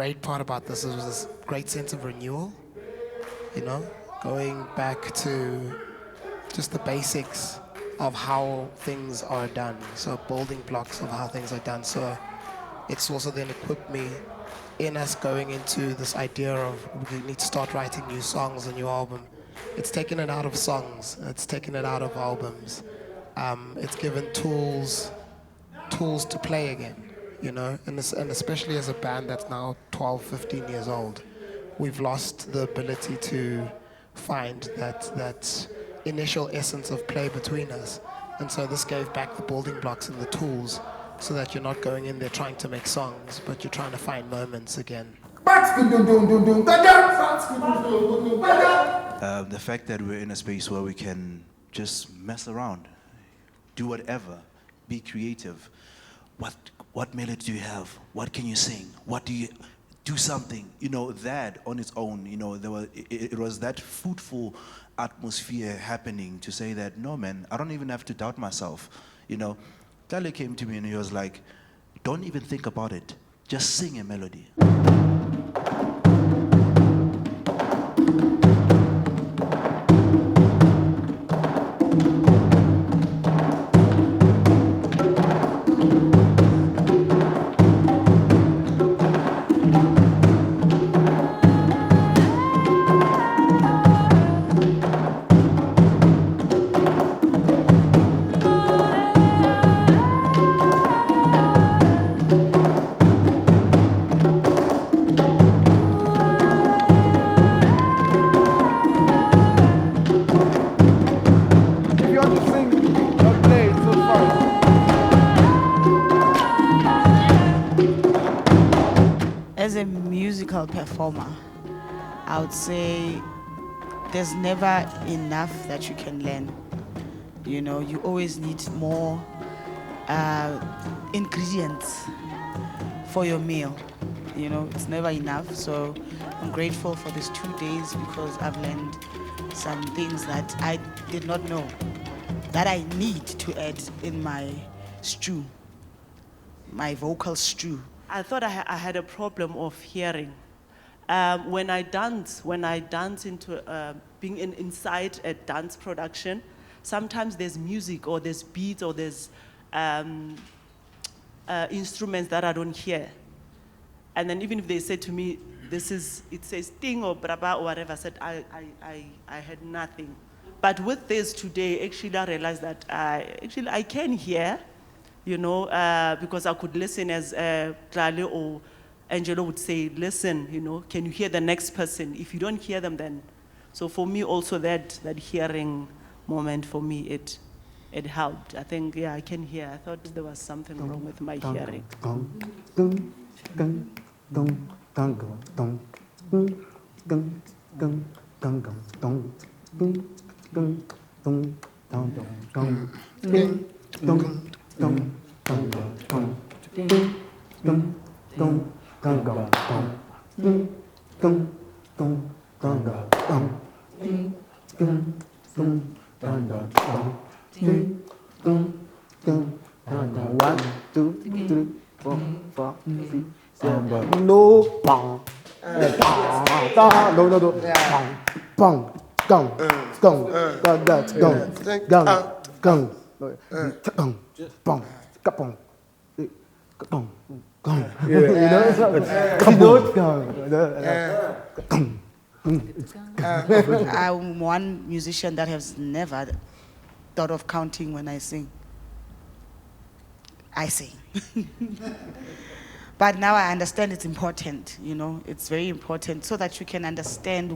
great part about this is this great sense of renewal, going back to just the basics of how things are done. So building blocks of how things are done. So it's also then equipped me in us going into this idea of we need to start writing new songs, a new album. It's taken it out of songs. It's taken it out of albums. It's given tools to play again, and especially as a band that's now 12, 15 years old, we've lost the ability to find that initial essence of play between us. And so this gave back the building blocks and the tools so that you're not going in there trying to make songs, but you're trying to find moments again. The fact that we're in a space where we can just mess around, do whatever, be creative. What melody do you have? What can you sing? What do you do something? That on its own, it was that fruitful atmosphere happening to say that, no man, I don't even have to doubt myself. Tlale came to me and he was like, don't even think about it. Just sing a melody. Performer, I would say there's never enough that you can learn. You always need more ingredients for your meal. It's never enough. So I'm grateful for these 2 days because I've learned some things that I did not know that I need to add in my stew, my vocal stew. I thought I had a problem of hearing. When I dance into being inside a dance production, sometimes there's music or there's beats or there's instruments that I don't hear. And then even if they say to me, it says ting or braba or whatever, I said I had nothing. But with this today, actually I realized that I can hear, because I could listen as Tlale or Angelo would say, listen, can you hear the next person? If you don't hear them, then. So for me also that hearing moment, for me, it helped. I think, I can hear. I thought there was something wrong with my hearing. One, two, three, 4, 5, 6, 7. No, bang, no, bang, gong, that's gong, bang, kapong, gong. I'm one musician that has never thought of counting when I sing. I sing. But now I understand it's important, it's very important so that you can understand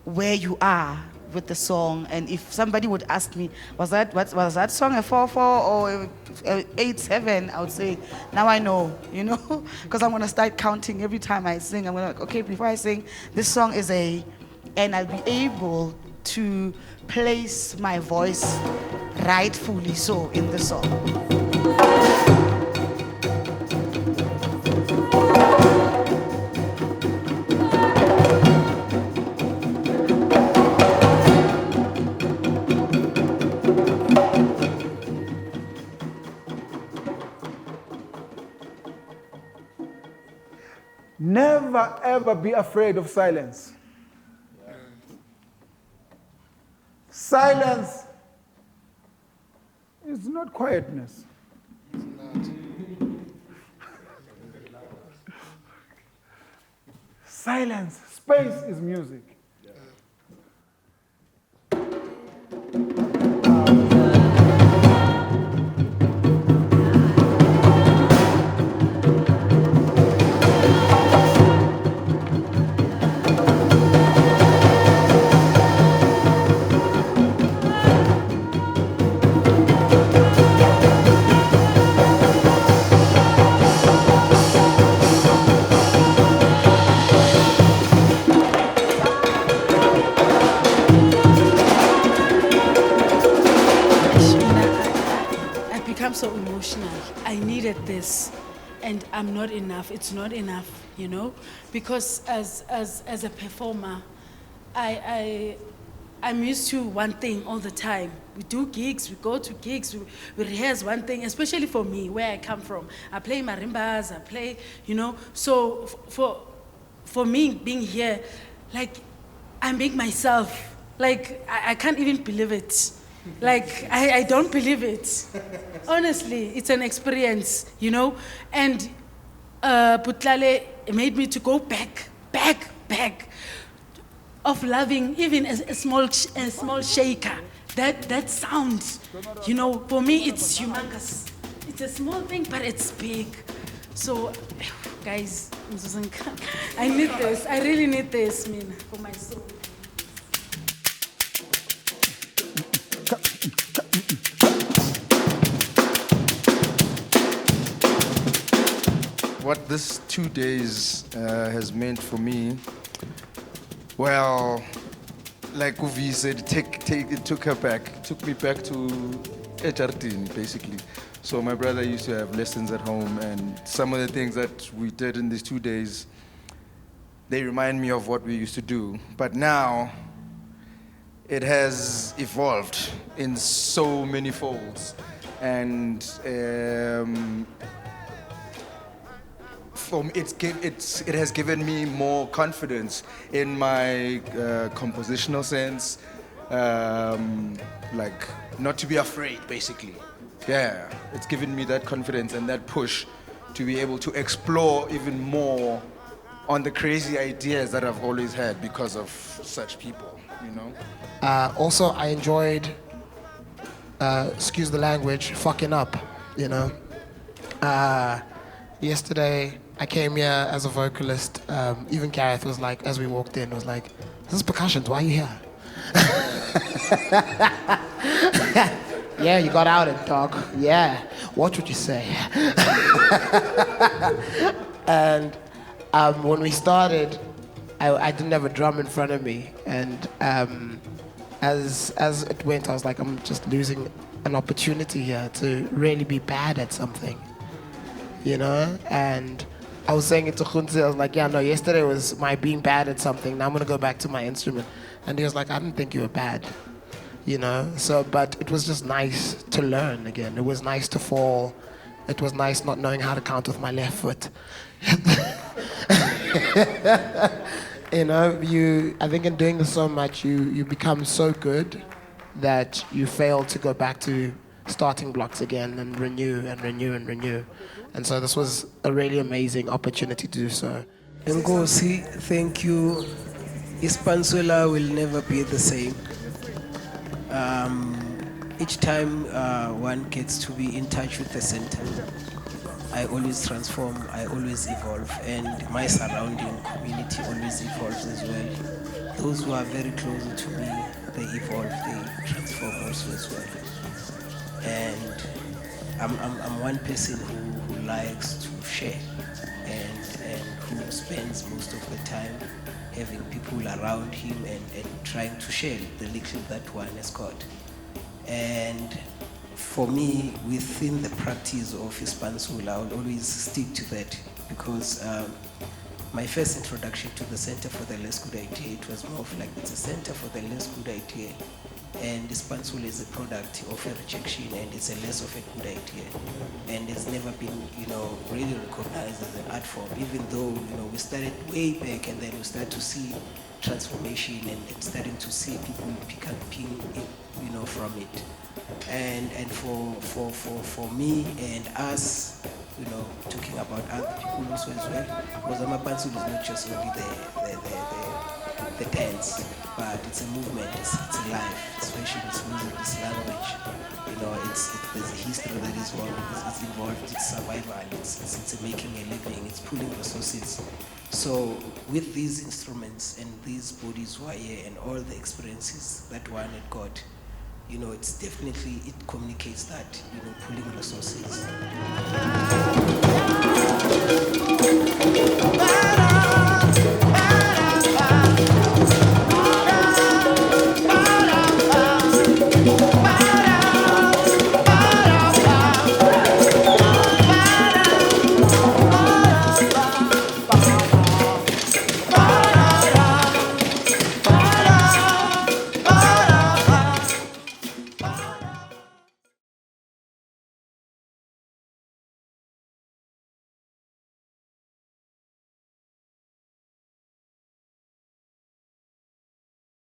where you are with the song. And if somebody would ask me, was that song a 4/4 or a 8/7, I would say, now I know, because I'm going to start counting every time I sing. I'm going to, okay, before I sing, this song is and I'll be able to place my voice rightfully so in the song. Never ever be afraid of silence. Silence is not quietness. Silence, space is music. So emotional. I needed this, and I'm not enough. It's not enough, you know, because as a performer, I'm used to one thing all the time. We do gigs, we go to gigs, we rehearse one thing. Especially for me, where I come from, I play marimbas, I play, you know. So for me being here, like I make myself, like I can't even believe it. Like, I don't believe it. Honestly, it's an experience, you know? And Tlale made me to go back of loving even a small shaker. That sound, you know, for me it's humongous. It's a small thing, but it's big. So, guys, I need this. I really need this, man, for my soul. What this 2 days has meant for me, well, like Uvi said, it took me back to Ejardini, basically. So my brother used to have lessons at home, and some of the things that we did in these 2 days, they remind me of what we used to do. But now, it has evolved in so many folds, and it has given me more confidence in my compositional sense, like not to be afraid, basically. Yeah, it's given me that confidence and that push to be able to explore even more on the crazy ideas that I've always had because of such people, you know? Also, I enjoyed, excuse the language, fucking up, you know? Yesterday, I came here as a vocalist. Even Gareth was like, as we walked in, was like, this is percussions, why are you here? Yeah, you got out it, dog. Yeah, what would you say? And when we started, I didn't have a drum in front of me. And as it went, I was like, I'm just losing an opportunity here to really be bad at something, you know? And I was saying it to Gontse, I was like, yeah, no, yesterday was my being bad at something, now I'm gonna go back to my instrument. And he was like, I didn't think you were bad, you know? So, but it was just nice to learn again. It was nice to fall. It was nice not knowing how to count with my left foot. You know, I think in doing this so much, you become so good that you fail to go back to starting blocks again and renew and renew and renew. And so this was a really amazing opportunity to do so. Nkosi, thank you. Ispansula will never be the same. Each time one gets to be in touch with the center, I always transform, I always evolve, and my surrounding community always evolves as well. Those who are very close to me, they evolve, they transform also as well. And I'm one person who likes to share and who spends most of the time having people around him and trying to share the leadership that one has got. And for me, within the practice of Ispansula, I will always stick to that because my first introduction to the Center for the Less Good Idea, it was more of like it's a Center for the Less Good Idea. And this Pansul is a product of a rejection, and it's a less of a good idea. And it's never been, really recognized as an art form, even though, we started way back, and then we started to see transformation and starting to see people picking from it. And for me and us, talking about other people also as well, because Amapansul is not just only the dance, but it's a movement, it's a life, it's fashion, it's music, it's language. There's a history that is involved, it's survival, it's making a living, it's pulling resources. So with these instruments and these bodies who are here and all the experiences that one had got, it's definitely, it communicates that, pulling resources.